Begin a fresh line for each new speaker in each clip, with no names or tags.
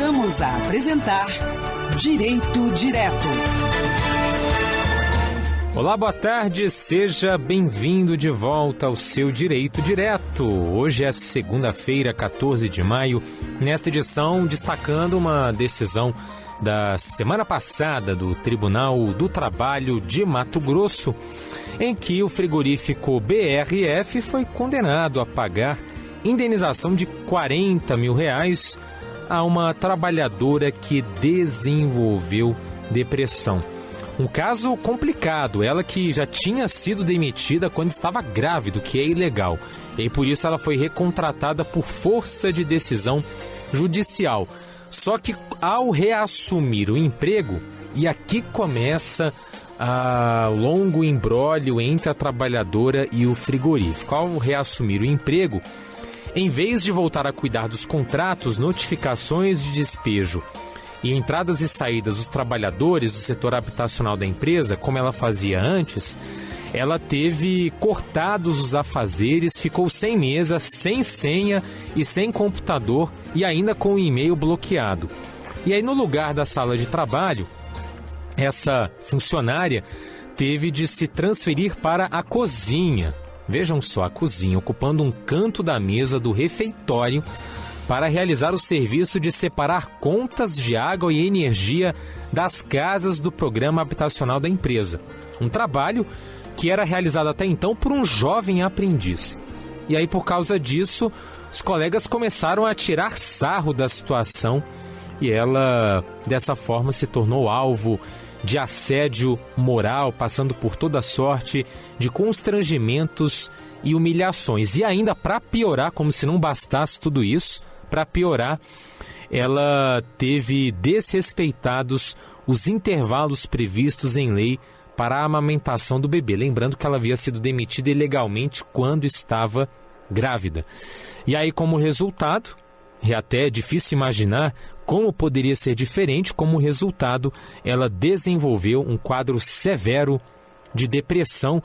Voltamos a apresentar Direito Direto.
Olá, boa tarde, seja bem-vindo de volta ao seu Direito Direto. Hoje é segunda-feira, 14 de maio, nesta edição destacando uma decisão da semana passada do Tribunal do Trabalho de Mato Grosso, em que o frigorífico BRF foi condenado a pagar indenização de R$40 mil a uma trabalhadora que desenvolveu depressão. Um caso complicado, ela que já tinha sido demitida quando estava grávida, o que é ilegal. E por isso ela foi recontratada por força de decisão judicial. Só que ao reassumir o emprego, e aqui começa o longo imbróglio entre a trabalhadora e o frigorífico. Ao reassumir o emprego, em vez de voltar a cuidar dos contratos, notificações de despejo e entradas e saídas dos trabalhadores do setor habitacional da empresa, como ela fazia antes, ela teve cortados os afazeres, ficou sem mesa, sem senha e sem computador e ainda com o e-mail bloqueado. E aí, no lugar da sala de trabalho, essa funcionária teve de se transferir para a cozinha. Vejam só, a cozinha, ocupando um canto da mesa do refeitório para realizar o serviço de separar contas de água e energia das casas do programa habitacional da empresa. Um trabalho que era realizado até então por um jovem aprendiz. E aí, por causa disso, os colegas começaram a tirar sarro da situação e ela, dessa forma, se tornou alvo de assédio moral, passando por toda sorte de constrangimentos e humilhações. E ainda, para piorar, como se não bastasse tudo isso, para piorar, ela teve desrespeitados os intervalos previstos em lei para a amamentação do bebê. Lembrando que ela havia sido demitida ilegalmente quando estava grávida. E aí, como resultado, é até difícil imaginar como poderia ser diferente, como resultado, ela desenvolveu um quadro severo de depressão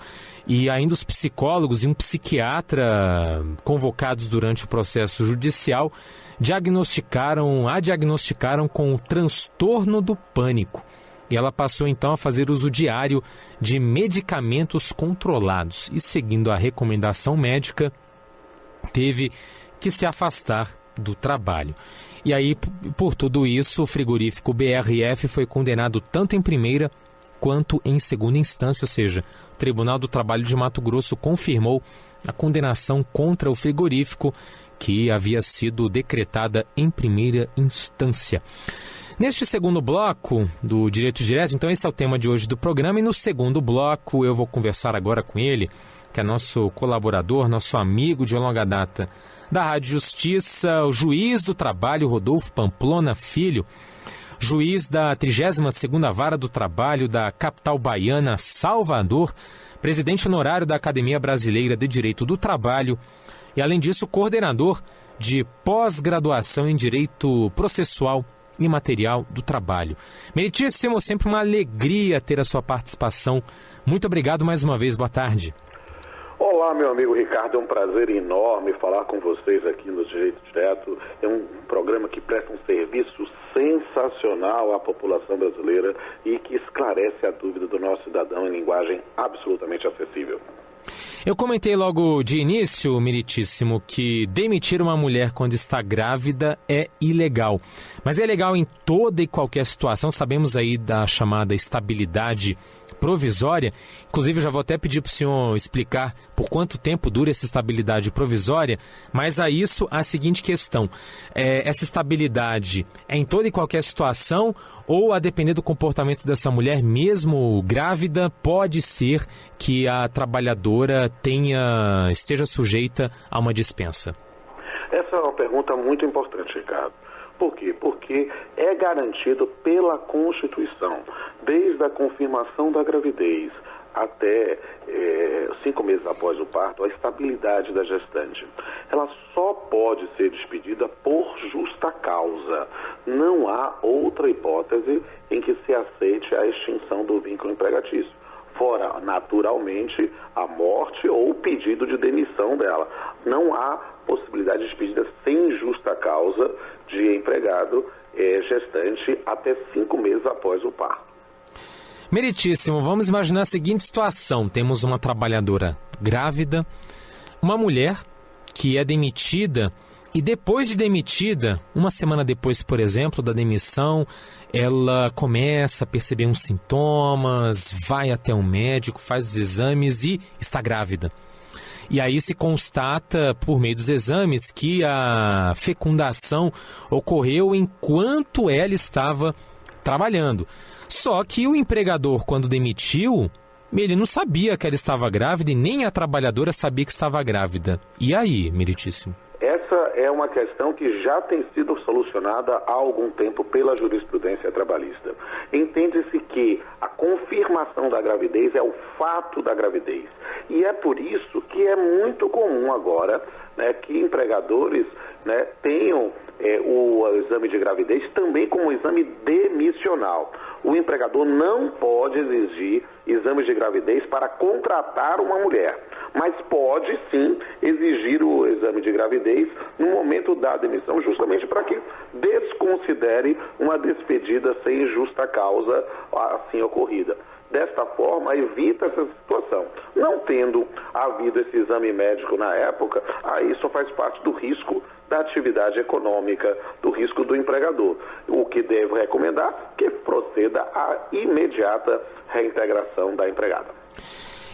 e ainda os psicólogos e um psiquiatra convocados durante o processo judicial a diagnosticaram com o transtorno do pânico. E ela passou então a fazer uso diário de medicamentos controlados e, seguindo a recomendação médica, teve que se afastar do trabalho. E aí, por tudo isso, o frigorífico BRF foi condenado tanto em primeira quanto em segunda instância, ou seja, o Tribunal do Trabalho de Mato Grosso confirmou a condenação contra o frigorífico que havia sido decretada em primeira instância. Neste segundo bloco do Direito Direto, então esse é o tema de hoje do programa, e no segundo bloco eu vou conversar agora com ele, que é nosso colaborador, nosso amigo de longa data da Rádio Justiça, o juiz do trabalho Rodolfo Pamplona Filho, juiz da 32ª Vara do Trabalho da capital baiana, Salvador, presidente honorário da Academia Brasileira de Direito do Trabalho e, além disso, coordenador de pós-graduação em Direito Processual e Material do Trabalho. Meritíssimo, sempre uma alegria ter a sua participação. Muito obrigado mais uma vez, boa tarde.
Olá, meu amigo Ricardo, é um prazer enorme falar com vocês aqui no Direito Direto. É um programa que presta um serviço sensacional à população brasileira e que esclarece a dúvida do nosso cidadão em linguagem absolutamente acessível.
Eu comentei logo de início, meritíssimo, que demitir uma mulher quando está grávida é ilegal. Mas é legal em toda e qualquer situação. Sabemos aí da chamada estabilidade provisória. Inclusive, já vou até pedir para o senhor explicar por quanto tempo dura essa estabilidade provisória, mas a isso a seguinte questão: essa estabilidade é em toda e qualquer situação ou, a depender do comportamento dessa mulher, mesmo grávida, pode ser que a trabalhadora esteja sujeita a uma dispensa?
Essa é uma pergunta muito importante, Ricardo. Por quê? Porque é garantido pela Constituição, desde a confirmação da gravidez até 5 meses após o parto, a estabilidade da gestante. Ela só pode ser despedida por justa causa. Não há outra hipótese em que se aceite a extinção do vínculo empregatício. fora, naturalmente, a morte ou o pedido de demissão dela. Não há possibilidade de despedida sem justa causa de empregado gestante até 5 meses após o parto.
Meritíssimo, vamos imaginar a seguinte situação. Temos uma trabalhadora grávida, uma mulher que é demitida e depois de demitida, uma semana depois, por exemplo, da demissão, ela começa a perceber uns sintomas, vai até um médico, faz os exames e está grávida. E aí se constata, por meio dos exames, que a fecundação ocorreu enquanto ela estava trabalhando. Só que o empregador, quando demitiu, ele não sabia que ela estava grávida e nem a trabalhadora sabia que estava grávida. E aí, Meritíssimo?
Essa é uma questão que já tem sido solucionada há algum tempo pela jurisprudência trabalhista. Entende-se que a confirmação da gravidez é o fato da gravidez. E é por isso que é muito comum agora, né, que empregadores, né, tenham o exame de gravidez também como exame demissional. O empregador não pode exigir exames de gravidez para contratar uma mulher, mas pode sim exigir o exame de gravidez no momento da demissão, justamente para que desconsidere uma despedida sem justa causa assim ocorrida. Desta forma, evita essa situação. Não tendo havido esse exame médico na época, aí só faz parte do risco da atividade econômica, do risco do empregador. O que devo recomendar que proceda à imediata reintegração da empregada.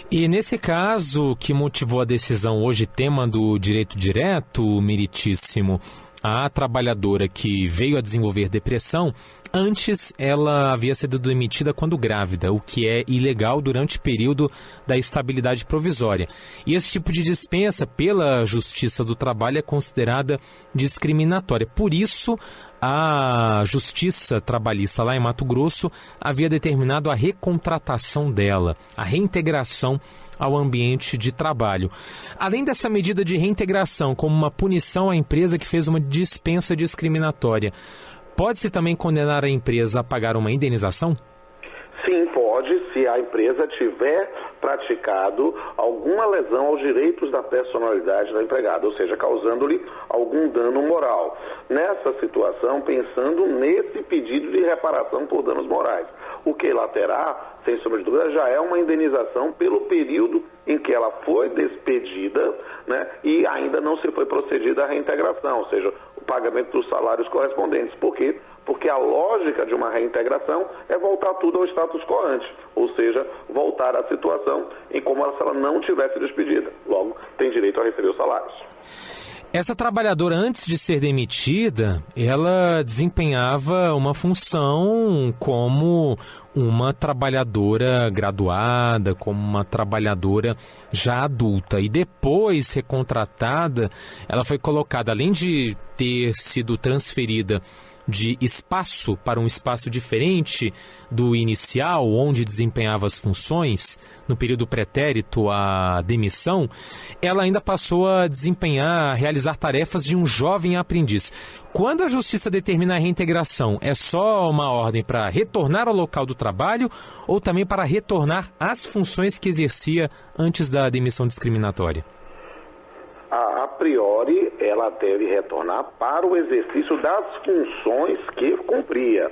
E nesse caso que motivou a decisão hoje, tema do direito direto, Meritíssimo, a trabalhadora que veio a desenvolver depressão, antes ela havia sido demitida quando grávida, o que é ilegal durante o período da estabilidade provisória. E esse tipo de dispensa pela Justiça do Trabalho é considerada discriminatória. Por isso, a Justiça Trabalhista lá em Mato Grosso havia determinado a recontratação dela, a reintegração ao ambiente de trabalho. Além dessa medida de reintegração como uma punição à empresa que fez uma dispensa discriminatória, pode-se também condenar a empresa a pagar uma indenização?
Sim, pode, se a empresa tiver praticado alguma lesão aos direitos da personalidade da empregada, ou seja, causando-lhe algum dano moral. Nessa situação, pensando nesse pedido de reparação por danos morais. O que ela terá, sem sombra de dúvida, já é uma indenização pelo período em que ela foi despedida, né, e ainda não se foi procedida à reintegração, ou seja, o pagamento dos salários correspondentes. Por quê? Porque a lógica de uma reintegração é voltar tudo ao status quo ante, ou seja, voltar à situação em como se ela não tivesse despedida. Logo, tem direito a receber os salários.
Essa trabalhadora, antes de ser demitida, ela desempenhava uma função como uma trabalhadora graduada, como uma trabalhadora já adulta. E depois, recontratada, ela foi colocada, além de ter sido transferida de espaço para um espaço diferente do inicial, onde desempenhava as funções, no período pretérito à demissão, ela ainda passou a realizar tarefas de um jovem aprendiz. Quando a Justiça determina a reintegração, é só uma ordem para retornar ao local do trabalho ou também para retornar às funções que exercia antes da demissão discriminatória?
A priori, ela deve retornar para o exercício das funções que cumpria,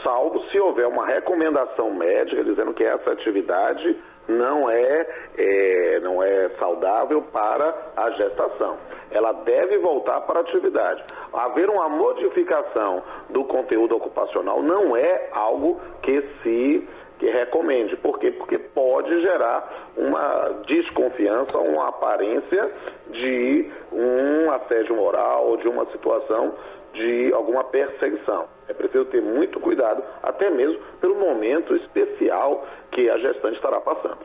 salvo se houver uma recomendação médica dizendo que essa atividade não é saudável para a gestação. Ela deve voltar para a atividade. Haver uma modificação do conteúdo ocupacional não é algo que se recomende. Por quê? Porque pode gerar uma desconfiança, uma aparência de um assédio moral ou de uma situação de alguma perseguição. É preciso ter muito cuidado, até mesmo pelo momento especial que a gestante estará passando.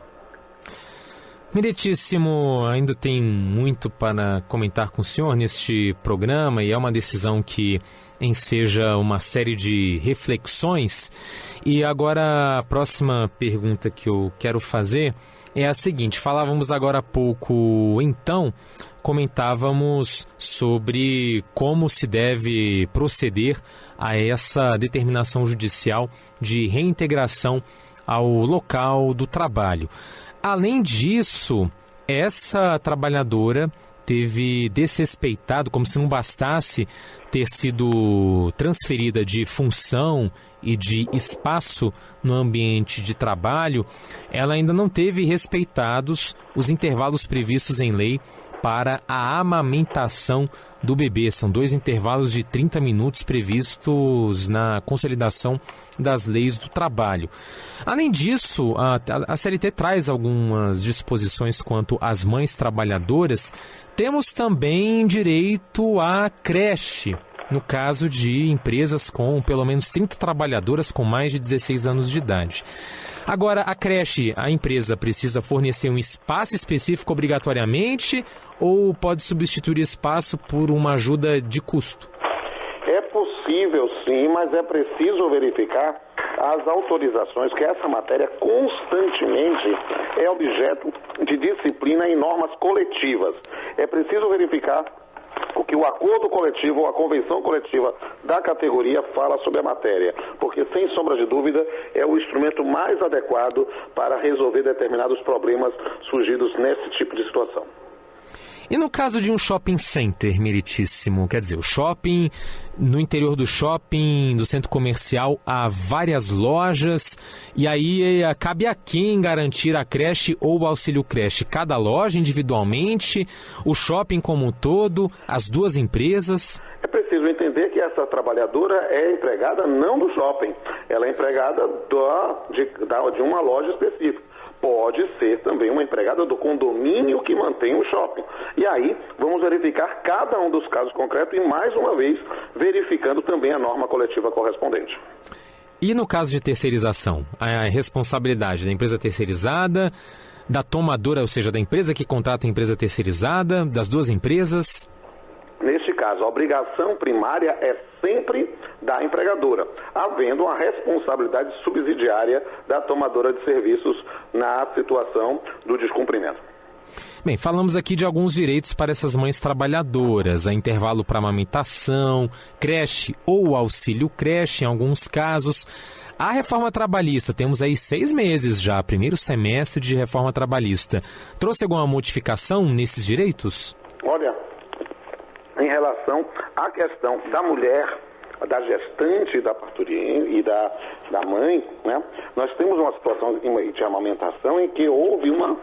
Meritíssimo, ainda tem muito para comentar com o senhor neste programa e é uma decisão que enseja uma série de reflexões. E agora a próxima pergunta que eu quero fazer é a seguinte: falávamos agora há pouco, então, comentávamos sobre como se deve proceder a essa determinação judicial de reintegração ao local do trabalho. Além disso, essa trabalhadora teve desrespeitado, como se não bastasse ter sido transferida de função e de espaço no ambiente de trabalho, ela ainda não teve respeitados os intervalos previstos em lei para a amamentação do bebê. São 2 intervalos de 30 minutos previstos na consolidação das leis do trabalho. Além disso, a CLT traz algumas disposições quanto às mães trabalhadoras. Temos também direito à creche, no caso de empresas com pelo menos 30 trabalhadoras com mais de 16 anos de idade. Agora, a creche, a empresa precisa fornecer um espaço específico obrigatoriamente ou pode substituir espaço por uma ajuda de custo?
É possível sim, mas é preciso verificar as autorizações, que essa matéria constantemente é objeto de disciplina em normas coletivas. É preciso verificar o que o acordo coletivo ou a convenção coletiva da categoria fala sobre a matéria, porque sem sombra de dúvida é o instrumento mais adequado para resolver determinados problemas surgidos nesse tipo de situação.
E no caso de um shopping center, meritíssimo, quer dizer, o shopping, no interior do shopping, do centro comercial, há várias lojas, e aí cabe a quem garantir a creche ou o auxílio creche? Cada loja individualmente, o shopping como um todo, as 2 empresas?
É preciso entender que essa trabalhadora é empregada não do shopping, ela é empregada de uma loja específica. Pode ser também uma empregada do condomínio que mantém o shopping. E aí, vamos verificar cada um dos casos concretos e, mais uma vez, verificando também a norma coletiva correspondente.
E no caso de terceirização? A responsabilidade da empresa terceirizada, da tomadora, ou seja, da empresa que contrata a empresa terceirizada, das 2 empresas?
Neste caso, a obrigação primária é sempre da empregadora, havendo uma responsabilidade subsidiária da tomadora de serviços na situação do descumprimento.
Bem, falamos aqui de alguns direitos para essas mães trabalhadoras, a intervalo para amamentação, creche ou auxílio creche em alguns casos. A reforma trabalhista, temos aí 6 meses já, primeiro semestre de reforma trabalhista. Trouxe alguma modificação nesses direitos?
Olha, em relação à questão da mulher, da gestante, da parturiente e da mãe, né, nós temos uma situação de amamentação em que houve uma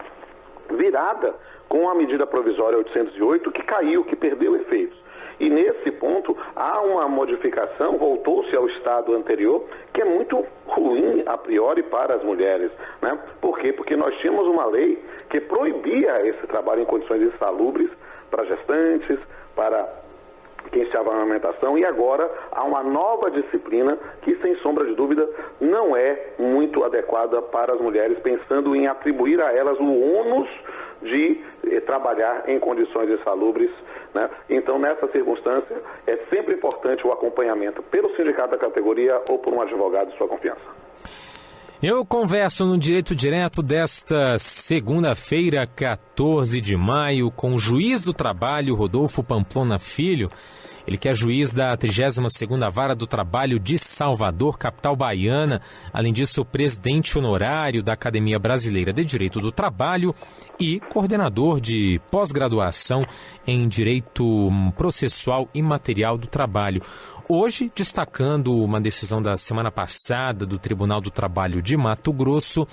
virada com a medida provisória 808 que caiu, que perdeu efeitos. E nesse ponto há uma modificação, voltou-se ao estado anterior, que é muito ruim a priori para as mulheres, né? Por quê? Porque nós tínhamos uma lei que proibia esse trabalho em condições insalubres para gestantes, para quem estava na amamentação, e agora há uma nova disciplina que, sem sombra de dúvida, não é muito adequada para as mulheres, pensando em atribuir a elas o ônus de trabalhar em condições insalubres, né? Então, nessa circunstância, é sempre importante o acompanhamento pelo sindicato da categoria ou por um advogado de sua confiança.
Eu converso no Direito Direto desta segunda-feira, 14 de maio, com o juiz do trabalho, Rodolfo Pamplona Filho. Ele que é juiz da 32ª Vara do Trabalho de Salvador, capital baiana. Além disso, presidente honorário da Academia Brasileira de Direito do Trabalho e coordenador de pós-graduação em Direito Processual e Material do Trabalho. Hoje, destacando uma decisão da semana passada do Tribunal do Trabalho de Mato Grosso,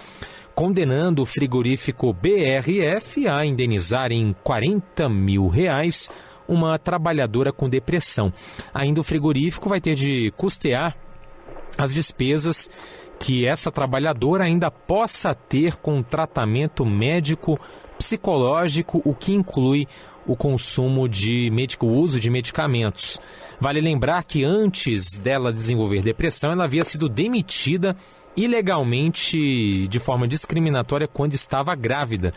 condenando o frigorífico BRF a indenizar em R$40 mil uma trabalhadora com depressão. Ainda o frigorífico vai ter de custear as despesas que essa trabalhadora ainda possa ter com tratamento médico psicológico, o que inclui o consumo o uso de medicamentos. Vale lembrar que antes dela desenvolver depressão, ela havia sido demitida ilegalmente de forma discriminatória quando estava grávida.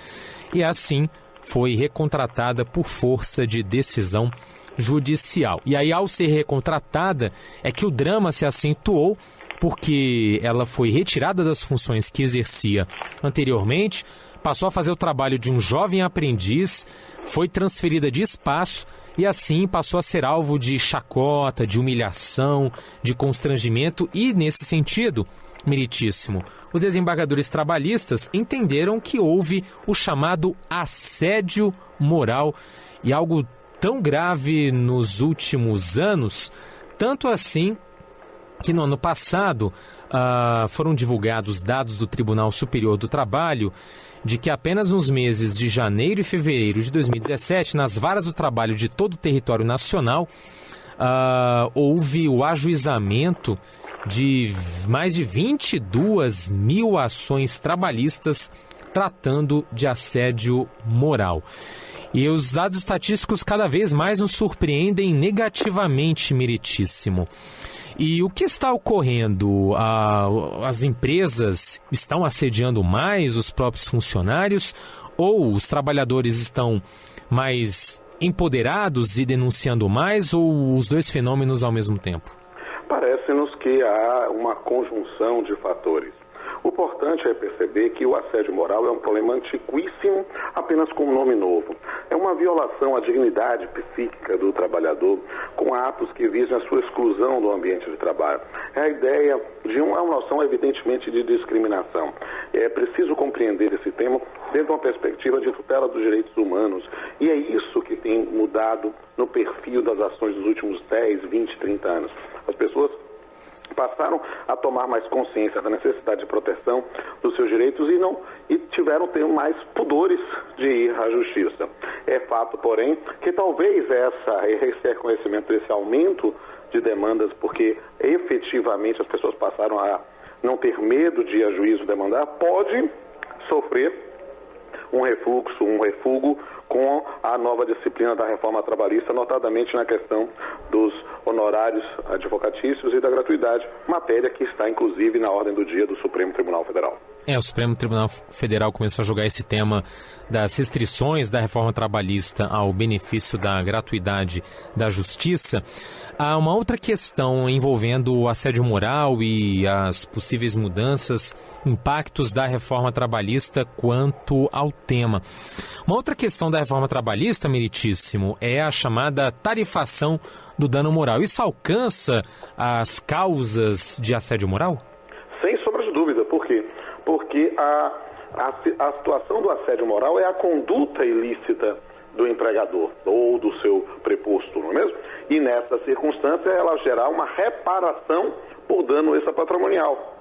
E assim foi recontratada por força de decisão judicial. E aí, ao ser recontratada, é que o drama se acentuou, porque ela foi retirada das funções que exercia anteriormente, passou a fazer o trabalho de um jovem aprendiz, foi transferida de espaço e assim passou a ser alvo de chacota, de humilhação, de constrangimento e, nesse sentido, meritíssimo, os desembargadores trabalhistas entenderam que houve o chamado assédio moral e algo tão grave nos últimos anos, tanto assim que no ano passado foram divulgados dados do Tribunal Superior do Trabalho de que apenas nos meses de janeiro e fevereiro de 2017, nas varas do trabalho de todo o território nacional, houve o ajuizamento de mais de 22 mil ações trabalhistas tratando de assédio moral. E os dados estatísticos cada vez mais nos surpreendem negativamente, meritíssimo. E o que está ocorrendo? As empresas estão assediando mais os próprios funcionários ou os trabalhadores estão mais empoderados e denunciando mais, ou os dois fenômenos ao mesmo tempo?
Parece-nos que há uma conjunção de fatores. O importante é perceber que o assédio moral é um problema antiquíssimo, apenas com um nome novo. É uma violação à dignidade psíquica do trabalhador, com atos que visam a sua exclusão do ambiente de trabalho. É a ideia de uma noção, evidentemente, de discriminação. É preciso compreender esse tema dentro de uma perspectiva de tutela dos direitos humanos. E é isso que tem mudado no perfil das ações dos últimos 10, 20, 30 anos. As pessoas passaram a tomar mais consciência da necessidade de proteção dos seus direitos e tiveram ter mais pudores de ir à justiça. É fato, porém, que talvez esse reconhecimento desse aumento de demandas, porque efetivamente as pessoas passaram a não ter medo de ir a juízo demandar, pode sofrer um refúgio com a nova disciplina da reforma trabalhista, notadamente na questão dos honorários advocatícios e da gratuidade, matéria que está, inclusive, na ordem do dia do Supremo Tribunal Federal.
O Supremo Tribunal Federal começou a julgar esse tema das restrições da reforma trabalhista ao benefício da gratuidade da justiça. Há uma outra questão envolvendo o assédio moral e as possíveis mudanças, impactos da reforma trabalhista quanto ao tema. Uma outra questão da reforma trabalhista, meritíssimo, é a chamada tarifação do dano moral. Isso alcança as causas de assédio moral?
Sem sombra de dúvida. Por quê? Porque a situação do assédio moral é a conduta ilícita do empregador ou do seu preposto, não é mesmo? E nessa circunstância ela gerar uma reparação por dano extrapatrimonial,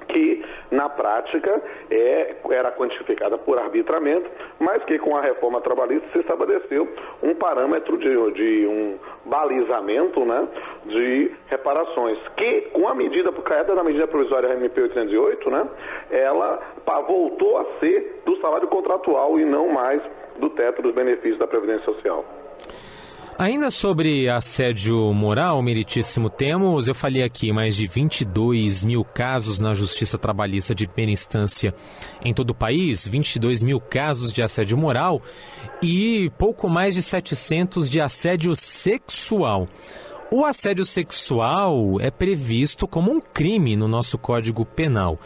que na prática era quantificada por arbitramento, mas que com a reforma trabalhista se estabeleceu um parâmetro de um balizamento, né, de reparações, que com a medida da medida provisória MP 808, né, ela voltou a ser do salário contratual e não mais do teto dos benefícios da Previdência Social.
Ainda sobre assédio moral, meritíssimo, eu falei aqui, mais de 22 mil casos na Justiça Trabalhista de primeira instância em todo o país, 22 mil casos de assédio moral e pouco mais de 700 de assédio sexual. O assédio sexual é previsto como um crime no nosso Código Penal.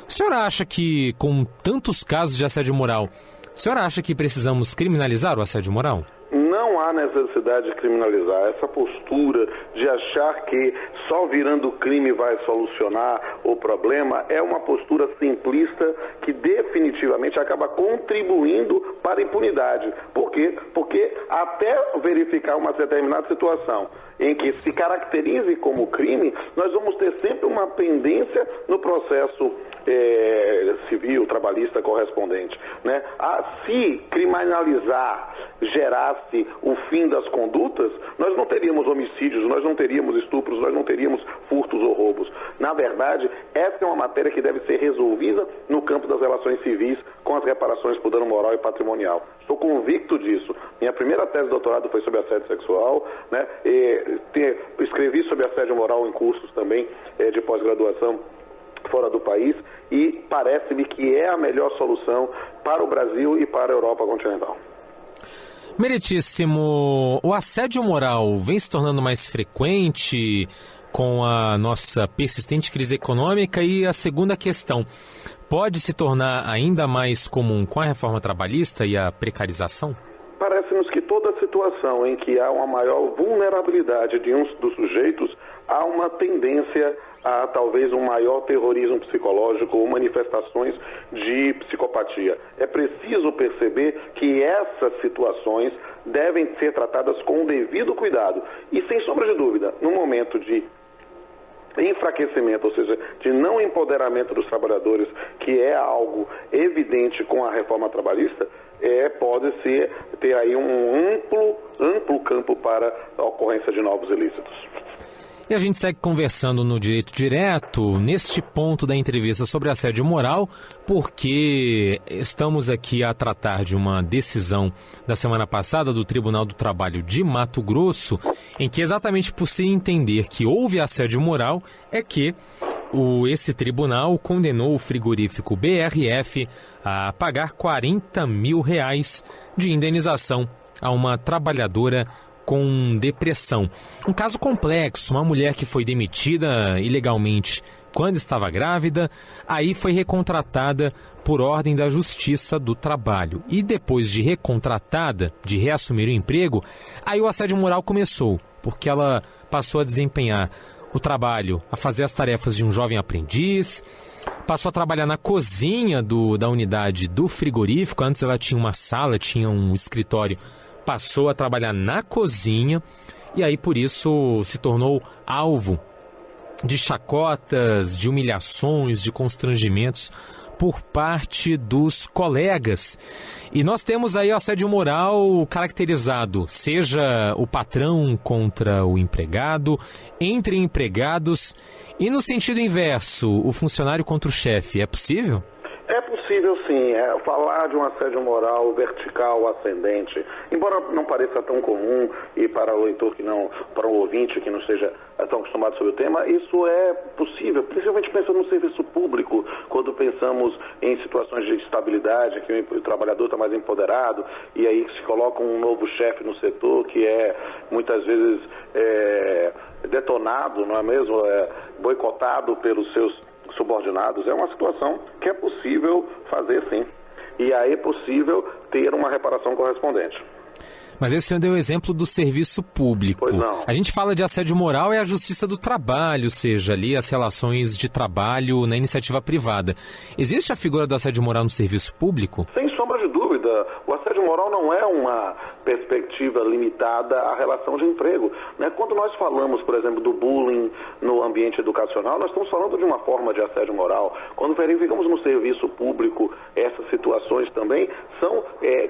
O senhor acha que, com tantos casos de assédio moral, o senhor acha que precisamos criminalizar o assédio moral?
Não há necessidade de criminalizar. Essa postura de achar que só virando crime vai solucionar o problema é uma postura simplista que definitivamente acaba contribuindo para a impunidade. Por quê? Porque até verificar uma determinada situação em que se caracterize como crime, nós vamos ter sempre uma pendência no processo civil, trabalhista correspondente, né? Se criminalizar gerasse o fim das condutas, nós não teríamos homicídios, nós não teríamos estupros, nós não teríamos furtos ou roubos. Na verdade, essa é uma matéria que deve ser resolvida no campo das relações civis com as reparações por dano moral e patrimonial. Estou convicto disso. Minha primeira tese de doutorado foi sobre assédio sexual, né? Escrevi sobre assédio moral em cursos também de pós-graduação fora do país e parece-me que é a melhor solução para o Brasil e para a Europa continental.
Meritíssimo, o assédio moral vem se tornando mais frequente com a nossa persistente crise econômica? E a segunda questão, pode se tornar ainda mais comum com a reforma trabalhista e a precarização? Parece-nos
que toda situação em que há uma maior vulnerabilidade de um dos sujeitos, há uma tendência a talvez um maior terrorismo psicológico ou manifestações de psicopatia. É preciso perceber que essas situações devem ser tratadas com o devido cuidado. E, sem sombra de dúvida, no momento de enfraquecimento, ou seja, de não empoderamento dos trabalhadores, que é algo evidente com a reforma trabalhista, pode ter aí um amplo campo para a ocorrência de novos ilícitos.
E a gente segue conversando no Direito Direto, neste ponto da entrevista sobre assédio moral, porque estamos aqui a tratar de uma decisão da semana passada do Tribunal do Trabalho de Mato Grosso, em que exatamente por se entender que houve assédio moral, é que esse tribunal condenou o frigorífico BRF a pagar R$40 mil de indenização a uma trabalhadora com depressão. Um caso complexo, uma mulher que foi demitida ilegalmente quando estava grávida, aí foi recontratada por ordem da Justiça do Trabalho. E depois de recontratada, de reassumir o emprego, aí o assédio moral começou, porque ela passou a desempenhar o trabalho, a fazer as tarefas de um jovem aprendiz, passou a trabalhar na cozinha da unidade do frigorífico. Antes ela tinha uma sala, tinha um escritório, passou a trabalhar na cozinha e aí por isso se tornou alvo de chacotas, de humilhações, de constrangimentos por parte dos colegas. E nós temos aí o assédio moral caracterizado, seja o patrão contra o empregado, entre empregados e no sentido inverso, o funcionário contra o chefe. É possível?
É possível, sim. Falar de um assédio moral vertical, ascendente, embora não pareça tão comum e para o leitor para o ouvinte que não esteja tão acostumado sobre o tema, isso é possível, principalmente pensando no serviço público, quando pensamos em situações de estabilidade, que o trabalhador está mais empoderado e aí se coloca um novo chefe no setor que é muitas vezes detonado, não é mesmo? Boicotado pelos seus subordinados. É uma situação que é possível fazer, sim. E aí é possível ter uma reparação correspondente.
Mas aí o senhor deu o exemplo do serviço público.
Pois não.
A gente fala de assédio moral, é a justiça do trabalho, ou seja, ali as relações de trabalho na iniciativa privada. Existe a figura do assédio moral no serviço público?
Sem sombra de dúvida. O assédio moral não é uma perspectiva limitada à relação de emprego, né? Quando nós falamos, por exemplo, do bullying no ambiente educacional, nós estamos falando de uma forma de assédio moral. Quando verificamos no serviço público essas situações também, são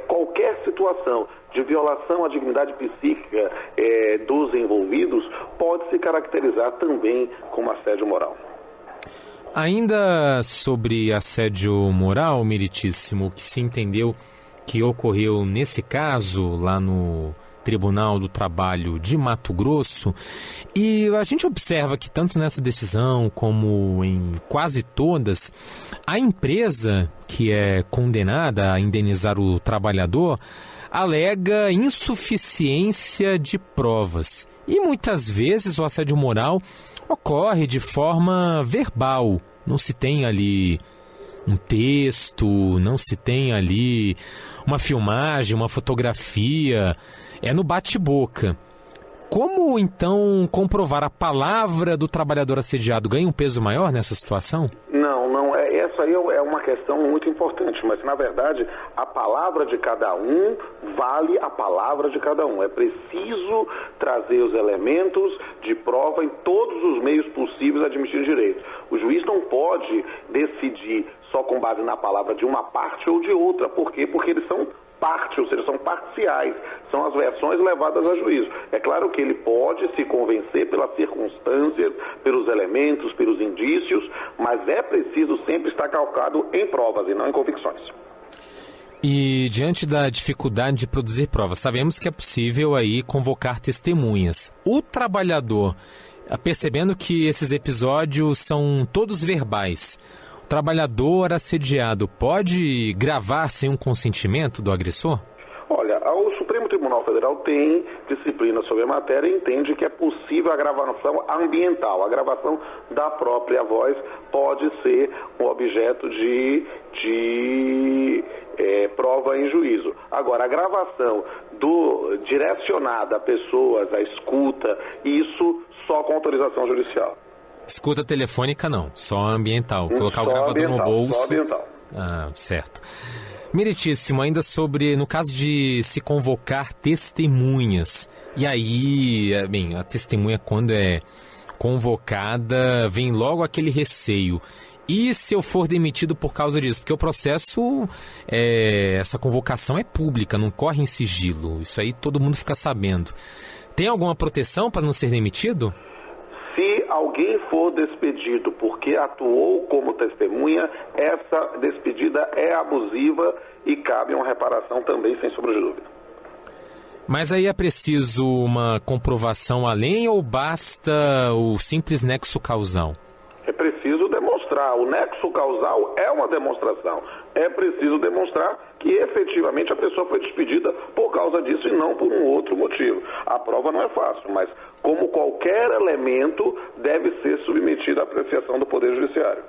qualquer situação de violação à dignidade psíquica dos envolvidos pode se caracterizar também como assédio moral.
Ainda sobre assédio moral, meritíssimo, o que se entendeu que ocorreu nesse caso lá no Tribunal do Trabalho de Mato Grosso, e a gente observa que tanto nessa decisão como em quase todas, a empresa que é condenada a indenizar o trabalhador alega insuficiência de provas. E muitas vezes o assédio moral ocorre de forma verbal. Não se tem ali um texto, não se tem ali uma filmagem, uma fotografia. É no bate-boca. Como, então, comprovar a palavra do trabalhador assediado ganha um peso maior nessa situação?
Não. Essa aí é uma questão muito importante, mas, na verdade, a palavra de cada um vale a palavra de cada um. É preciso trazer os elementos de prova em todos os meios possíveis admitidos direito. O juiz não pode decidir só com base na palavra de uma parte ou de outra. Por quê? Porque eles são parte, ou seja, são parciais, são as versões levadas a juízo. É claro que ele pode se convencer pelas circunstâncias, pelos elementos, pelos indícios, mas é preciso sempre estar calcado em provas e não em convicções.
E diante da dificuldade de produzir provas, sabemos que é possível aí convocar testemunhas. O trabalhador, percebendo que esses episódios são todos verbais, trabalhador assediado pode gravar sem um consentimento do agressor?
Olha, o Supremo Tribunal Federal tem disciplina sobre a matéria e entende que é possível a gravação ambiental. A gravação da própria voz pode ser um objeto de prova em juízo. Agora, a gravação direcionada a pessoas, a escuta, isso só com autorização judicial.
Escuta telefônica não, só ambiental. Colocar
só
o gravador
ambiental,
no bolso.
Só ambiental.
Ah, certo. Meritíssimo, ainda sobre, no caso de se convocar testemunhas. E aí, bem, a testemunha quando é convocada, vem logo aquele receio. E se eu for demitido por causa disso? Porque o processo, essa convocação é pública, não corre em sigilo. Isso aí todo mundo fica sabendo. Tem alguma proteção para não ser demitido?
Se alguém for despedido porque atuou como testemunha, essa despedida é abusiva e cabe uma reparação também, sem sombra de dúvida.
Mas aí é preciso uma comprovação além ou basta o simples nexo causal?
É preciso demonstrar. O nexo causal é uma demonstração. É preciso demonstrar que efetivamente a pessoa foi despedida por causa disso e não por um outro motivo. A prova não é fácil, mas como qualquer elemento deve ser submetido à apreciação do Poder Judiciário.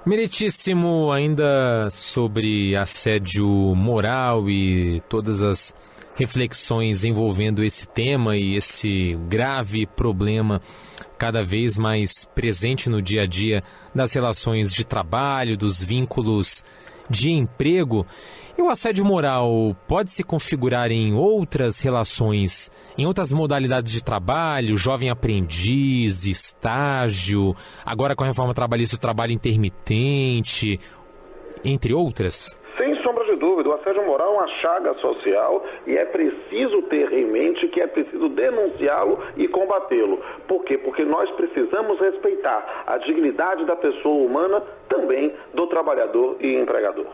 Meritíssimo, ainda sobre assédio moral e todas as reflexões envolvendo esse tema e esse grave problema cada vez mais presente no dia a dia das relações de trabalho, dos vínculos de emprego. E o assédio moral pode se configurar em outras relações, em outras modalidades de trabalho, jovem aprendiz, estágio, agora com a reforma trabalhista, o trabalho intermitente, entre outras?
Sem sombra de dúvida, o assédio moral é uma chaga social e é preciso ter em mente que é preciso denunciá-lo e combatê-lo. Por quê? Porque nós precisamos respeitar a dignidade da pessoa humana, também do trabalhador e empregador.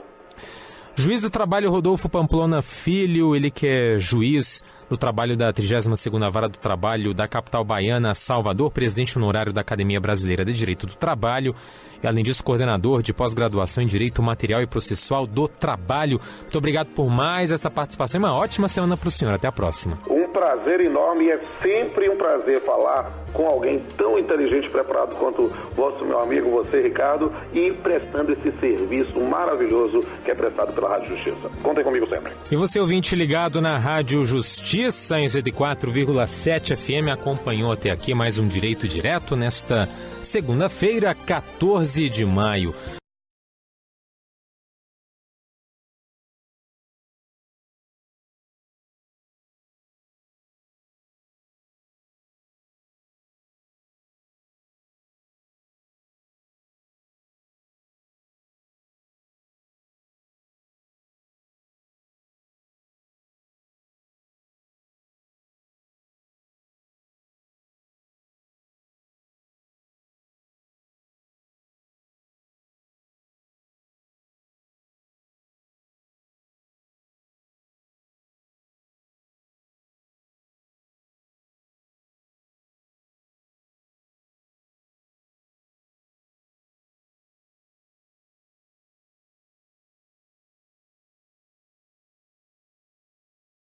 Juiz do Trabalho Rodolfo Pamplona Filho, ele que é juiz do trabalho da 32ª Vara do Trabalho da capital baiana, Salvador, presidente honorário da Academia Brasileira de Direito do Trabalho e, além disso, coordenador de pós-graduação em Direito Material e Processual do Trabalho. Muito obrigado por mais esta participação e uma ótima semana para o senhor. Até a próxima.
Um prazer enorme e é sempre um prazer falar com alguém tão inteligente e preparado quanto vosso meu amigo, você, Ricardo, e prestando esse serviço maravilhoso que é prestado pela Rádio Justiça. Contem comigo sempre.
E você, ouvinte ligado na Rádio Justiça, em 104,7 FM, acompanhou até aqui mais um Direito Direto nesta segunda-feira, 14 de maio.